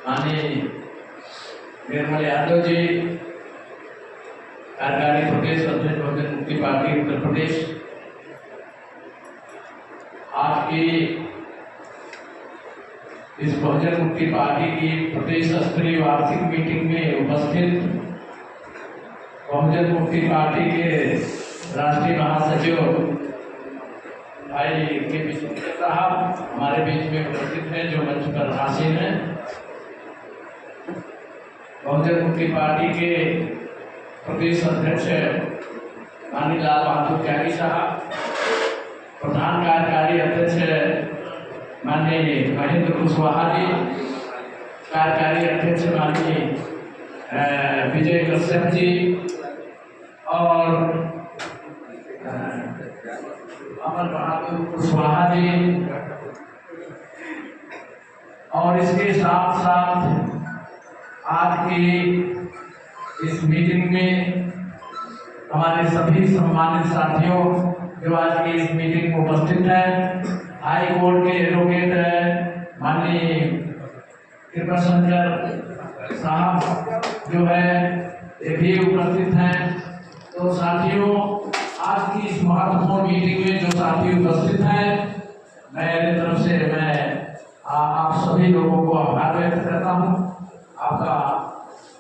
माननीय निर्मल यादव जी, कार्यकारी प्रदेश अध्यक्ष बहुजन मुक्ति पार्टी उत्तर प्रदेश, आज की इस बहुजन मुक्ति पार्टी की प्रदेश स्तरीय वार्षिक मीटिंग में उपस्थित बहुजन मुक्ति पार्टी के राष्ट्रीय महासचिव भाई के विश्वनाथ साहब हमारे बीच में उपस्थित हैं, जो मंच पर आसीन हैं। बहुजन मुक्ति पार्टी के प्रदेश अध्यक्ष माननीय लाल बहादुर त्यागी साहब, प्रधान कार्यकारी अध्यक्ष माननीय महेंद्र कुशवाहा जी, कार्यकारी अध्यक्ष माननीय विजय कश्यप जी और अमर बहादुर कुशवाहा जी, और इसके साथ साथ आज की इस मीटिंग में हमारे सभी सम्मानित साथियों जो आज की इस मीटिंग में उपस्थित हैं। हाई कोर्ट के एडवोकेट माननीय कृपाशंकर साहब जो है ये भी उपस्थित हैं। तो साथियों, आज की इस महत्वपूर्ण मीटिंग में जो साथी उपस्थित हैं, मेरे तरफ से मैं आप सभी लोगों को आभार व्यक्त करता हूँ।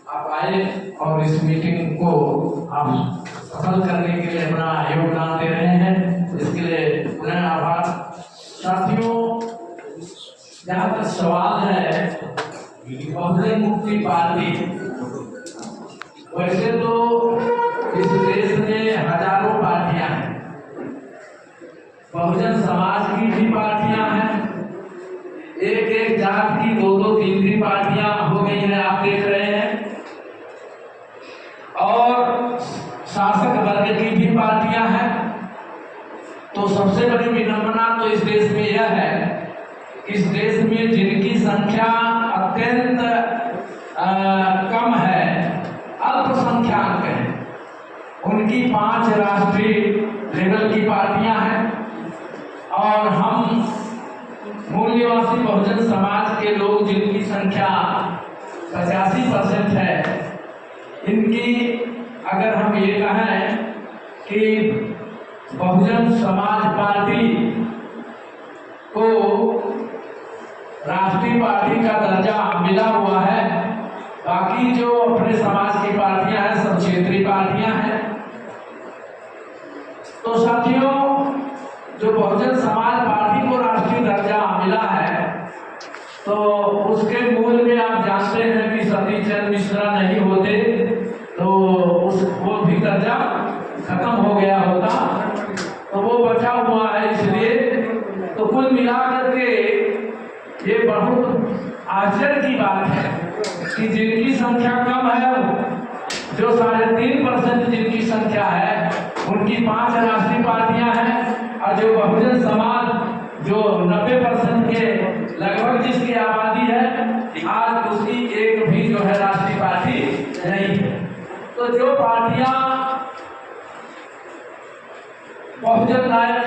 आप आए और इस मीटिंग को आप सफल करने के लिए अपना योगदान दे रहे हैं, इसके लिए पुनः आभार। साथियों, जहाँ तक सवाल है बहुजन मुक्ति पार्टी, वैसे तो इस देश में हजारों पार्टियां हैं, बहुजन समाज की भी पार्टियां हैं, एक एक जात की दो दो तीन तीन पार्टियां हो गई है, आप देख रहे हैं, और शासक वर्ग की भी पार्टियां हैं। तो सबसे बड़ी विडंबना तो इस देश में यह है, इस देश में जिनकी संख्या अत्यंत कम है, अल्पसंख्यक है, उनकी 5 राष्ट्रीय लेवल की पार्टियां हैं, और हम मूल्यवासी बहुजन समाज के लोग जिनकी संख्या 85% है, इनकी अगर हम ये कहें कि बहुजन समाज पार्टी को राष्ट्रीय पार्टी का दर्जा मिला हुआ है, बाकी जो अपने समाज की पार्टियां हैं सब क्षेत्रीय पार्टियां हैं। तो साथियों, जो बहुजन समाज पार्टी को राष्ट्रीय दर्जा मिला है, तो उसके मूल में आप जानते हैं कि सतीश चंद्र मिश्रा नहीं होते तो वो भी दर्जा खत्म हो गया होता, तो वो बचा हुआ है। इसलिए तो कुल मिलाकर के ये बहुत आश्चर्य की बात है कि जिनकी संख्या कम है, जो 3.5% जिनकी संख्या है, उनकी 5 राष्ट्रीय पार्टियां हैं, और जो बहुजन समाज जो 90% के लगभग जिसकी आबादी है, आज उसकी एक भी जो है राष्ट्रीय पार्टी नहीं है। तो जो पार्टियां बहुजन नायक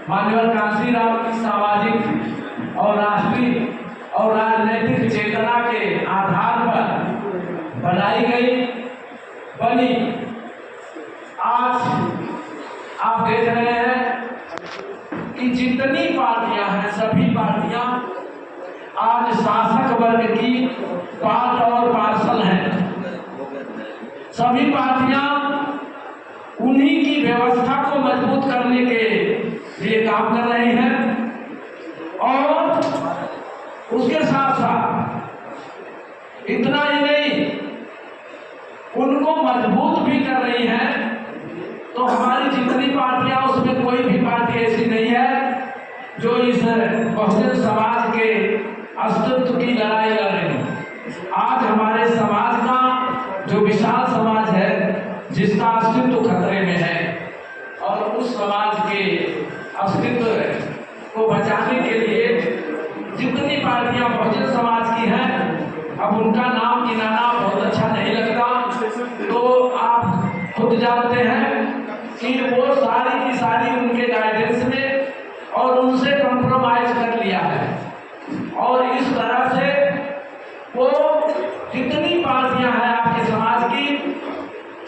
माननीय कांशीराम की सामाजिक और राष्ट्रीय और राजनीतिक चेतना के आधार पर बनाई बनी, आज आप देख रहे हैं कि जितनी पार्टियां हैं, सभी पार्टियां आज शासक वर्ग की पार्ट और पार्सल हैं। सभी पार्टियां उन्हीं की व्यवस्था को मजबूत करने के लिए काम कर रही हैं, और उसके साथ साथ इतना ही नहीं, उनको मजबूत भी कर रही हैं। तो हमारी जितनी पार्टियां, उसमें कोई भी पार्टी ऐसी नहीं है जो इस बहुजन समाज के अस्तित्व की लड़ाई लड़ रही है। आज हमारे समाज का जो विशाल समाज है, जिसका अस्तित्व खतरे में है, और उस समाज के अस्तित्व को बचाने के लिए जितनी पार्टियां बहुजन समाज की हैं, अब उनका नाम गिनाना बहुत अच्छा नहीं लगता। तो आप खुद जानते हैं कि वो सारी की सारी उनके गाइडेंस में और उनसे कंप्रोमाइज कर लिया है, और इस तरह से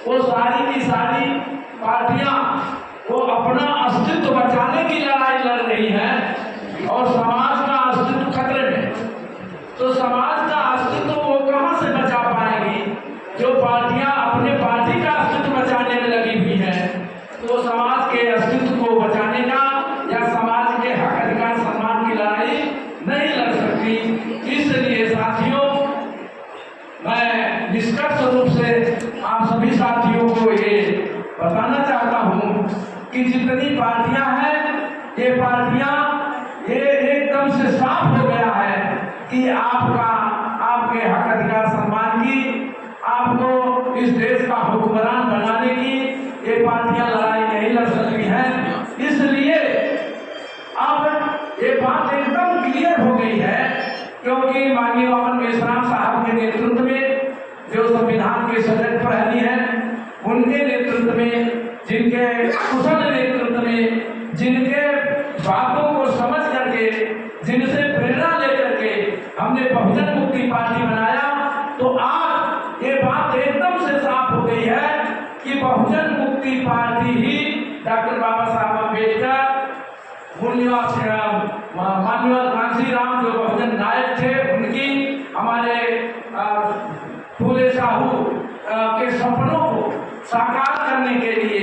वो सारी की सारी पार्टियां वो अपना अस्तित्व बचाने की लड़ाई लड़ रही हैं और समाज का अस्तित्व खतरे में। तो समाज का अस्तित्व वो कहां से बचा पाएंगी? जो पार्टियां अपने पार्टी का अस्तित्व बचाने में लगी हुई हैं, तो समाज के अस्तित्व को बचाने का या समाज के हक अधिकार सम्मान की लड़ाई नहीं लड़ सकती। इसलिए साथियों, मैं निष्कर्ष रूप से आप सभी साथियों को ये बताना चाहता हूं कि जितनी पार्टियां हैं, ये पार्टियां ये एकदम से साफ हो गया है कि आपके हक अधिकार सम्मान की, आपको इस देश का हुक्मरान बनाने की ये पार्टियां लड़ाई नहीं लड़ सकती हैं। इसलिए अब ये बात एकदम क्लियर हो गई है, क्योंकि माननीय वामन मेश्राम साहब के नेतृत्व में जो संविधान के सजग प्रहरी हैं, उनके नेतृत्व में, जिनके कुशल नेतृत्व में, जिनके बातों को समझ करके, जिनसे प्रेरणा लेकर के हमने बहुजन मुक्ति पार्टी बनाया, तो आज ये बात एकदम से साफ हो गई है कि बहुजन मुक्ति पार्टी ही डॉक्टर बाबा साहब अम्बेडकर, माननीय कांशीराम जो बहुजन नायक थे, उनकी, हमारे फूले साहू के सपनों को साकार करने के लिए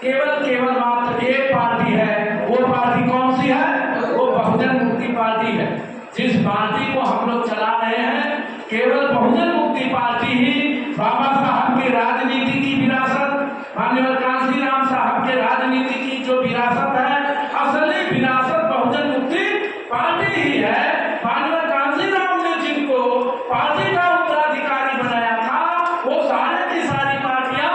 केवल मात्र एक पार्टी है। वो पार्टी कौन सी है? वो बहुजन मुक्ति पार्टी है। जिस पार्टी को हम लोग चला रहे हैं, केवल बहुजन मुक्ति पार्टी ही बाबा साहब की राजनीति की विरासत, माननीय कांशीराम साहब के राजनीति की जो विरासत है, असली विरासत बहुजन मुक्ति पार्टी ही है। माननीय कांशीराम ने जिनको पार्टी का उत्तराधिकारी बनाया था, वो सारे की सारी पार्टियां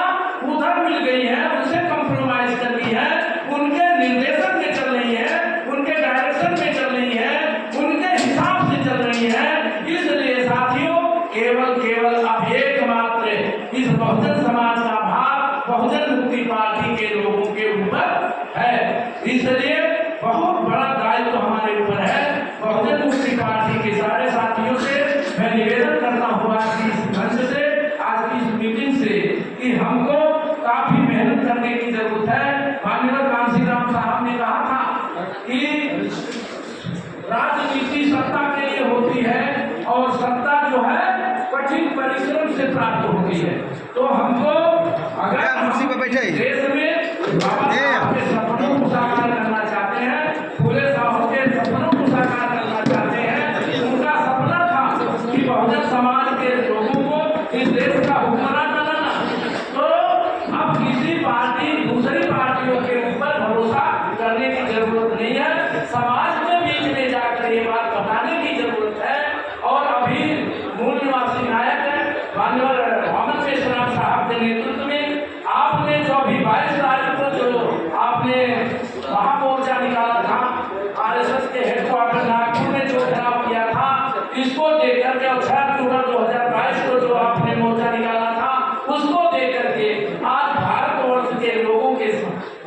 उधर मिल गई हैं, उनसे कंप्रोमाइज कर ली है, उनके निर्देशन में चल रही है, उनके डायरेक्शन में चल रही है, उनके हिसाब से चल रही है। इसलिए साथियों, केवल अब एकमात्र इस बहुजन समाज का भाग बहुजन मुक्ति पार्टी के लोगों के ऊपर है। इसलिए बहुत बड़ा दायित्व हमारे ऊपर है। बहुजन मुक्ति पार्टी के सारे साथियों से मैं निवेदन करता हूँ आज की इस मंच से, आज की इस मीटिंग से, कि हमको काफी मेहनत करने की जरूरत है। माननीय कांशीराम साहब ने कहा था कि राजनीति सत्ता के लिए होती है और सत्ता जो है कठिन परिश्रम से प्राप्त होती है। तो हमको अगर देश में बाबा साहब के सपनों को साकार करना चाहते हैं, फूले साहब के सपनों को साकार करना चाहते हैं, उनका सपना था कि बहुजन समाज के लोगों को इस देश का हुक्मरान बनाना, तो अब किसी पार्टी दूसरी पार्टियों के ऊपर भरोसा करने की जरूरत नहीं है। समाज के बीच में जाकर ये बात बताने की जरूरत है। और अभी मूल निवासी नायक है माननीय वामन मेश्राम साहब के नेतृत्व में आपने जो अभी 22 तारीख को जो आपने महामोर्चा निकाला था, आरएसएस के हेडक्वार्टर नागपुर में जो खराब किया था, इसको देखकर के 6 अक्टूबर 2022 को जो आपने मोर्चा निकाला था, उसको देखकर के आज भारतवर्ष के लोगों के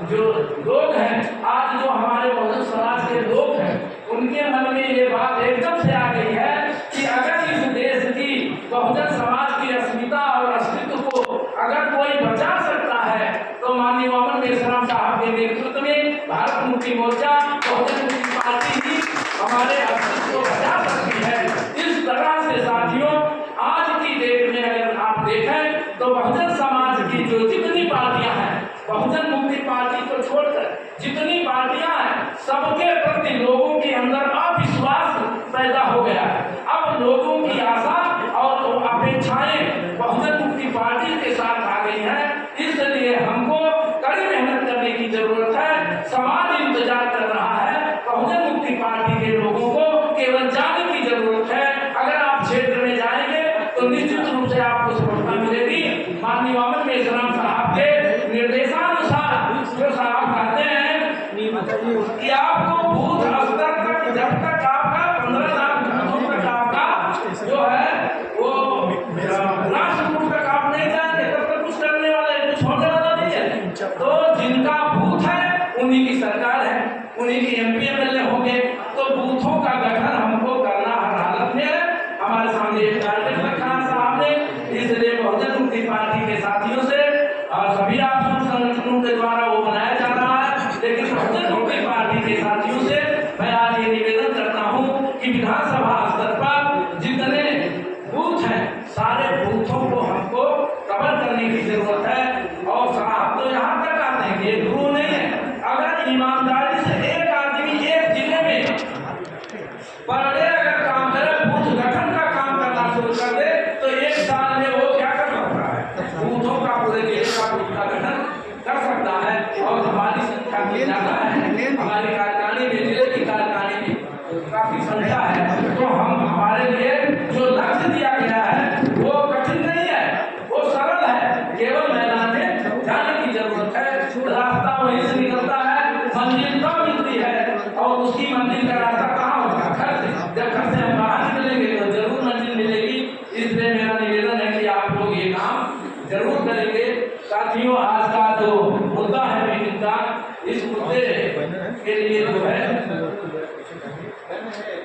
जो लोग हैं, आज जो हमारे बहुजन समाज के लोग हैं, उनके मन में ये बात एकदम से आ गई है कि अगर इस देश की बहुजन समाज की अस्मिता और अस्तित्व को अगर कोई बचा सकता है, तो माननीय वामन मेश्राम साहब के नेतृत्व में भारत मुक्ति मोर्चा, बहुजन मुक्ति पार्टी ही हमारे अस्तित्व को बचा सकती है। इस तरह से साथियों, आज की डेट में अगर आप देखें तो बहुजन समाज की जो जितनी पार्टियां हैं, बहुजन मुक्ति पार्टी को छोड़कर जितनी पार्टियां हैं, सबके प्रति लोगों के अंदर अविश्वास पैदा हो गया है। अब लोगों की आशा और अपेक्षाएं बहुजन मुक्ति पार्टी के साथ आ गई हैं। इसलिए हमको कड़ी मेहनत करने की जरूरत है। समाज इंतजार कर रहा है, बहुजन मुक्ति पार्टी के लोगों को केवल जाने की जरूरत है। अगर आप क्षेत्र में जाएंगे तो निश्चित रूप से आपको सफलता मिलेगी। माननीय वामन मेश्राम साहब के निर्देशानुसार जो साहब कहते हैं कि आपको बूथ स्तर तक, जब तक आपका 15 लाख बूथों तक आपका जो है वो राष्ट्रकूट तक आप नहीं जाएंगे, तब तक कुछ करने वाला है, कुछ होने वाला नहीं है। तो जिनका बूथ है उन्हीं की सरकार है, उन्हीं की MP MLA होंगे। तो बूथों का गठन हमको करना हर हालत में है। हमारे सामने एक टारगेट रखा है साहब ने, इसलिए बहुजन मुक्ति पार्टी के साथियों से और सभी आप संगठनों के द्वारा वो बनाया जा रहा है। लेकिन बहुजन मुक्ति पार्टी के साथियों से मैं आज ये निवेदन करता हूँ कि विधानसभा स्तर पर जितने बूथ हैं सारे बूथों को हमको कवर करने की जरूरत है। और साहब तो यहाँ तक आते हैं कि ये गुरु नहीं है, अगर ईमानदारी से एक आदमी एक जिले में पर डे अगर काम करे, बूथ गठन का काम करना शुरू कर दे तो एक साल में वो क्या कर सकता है, बूथों का पूरे देश का बूथ का गठन कर सकता है। और हमारी संख्या भी ज्यादा है, हमारी कार्यकारिणी में जिले की कार्यकारिणी में काफी संख्या है, तो हम हमारे लिए जो लक्ष्य दिया गया है वो कठिन नहीं है, वो सरल है, केवल मैदान में जाने की जरूरत है। रास्ता वहीं से निकलता है, मंजिल कब मिलती है और उसकी मंजिल का रास्ता कहाँ होगा, घर से। जब घर से हम बाहर निकलेंगे तो जरूर मंजिल मिलेगी। इसलिए मेरा निवेदन है कि आप लोग ये काम जरूर करेंगे। साथियों, आज का जो मुद्दा है मीटिंग का, इस मुद्दे के लिए जो है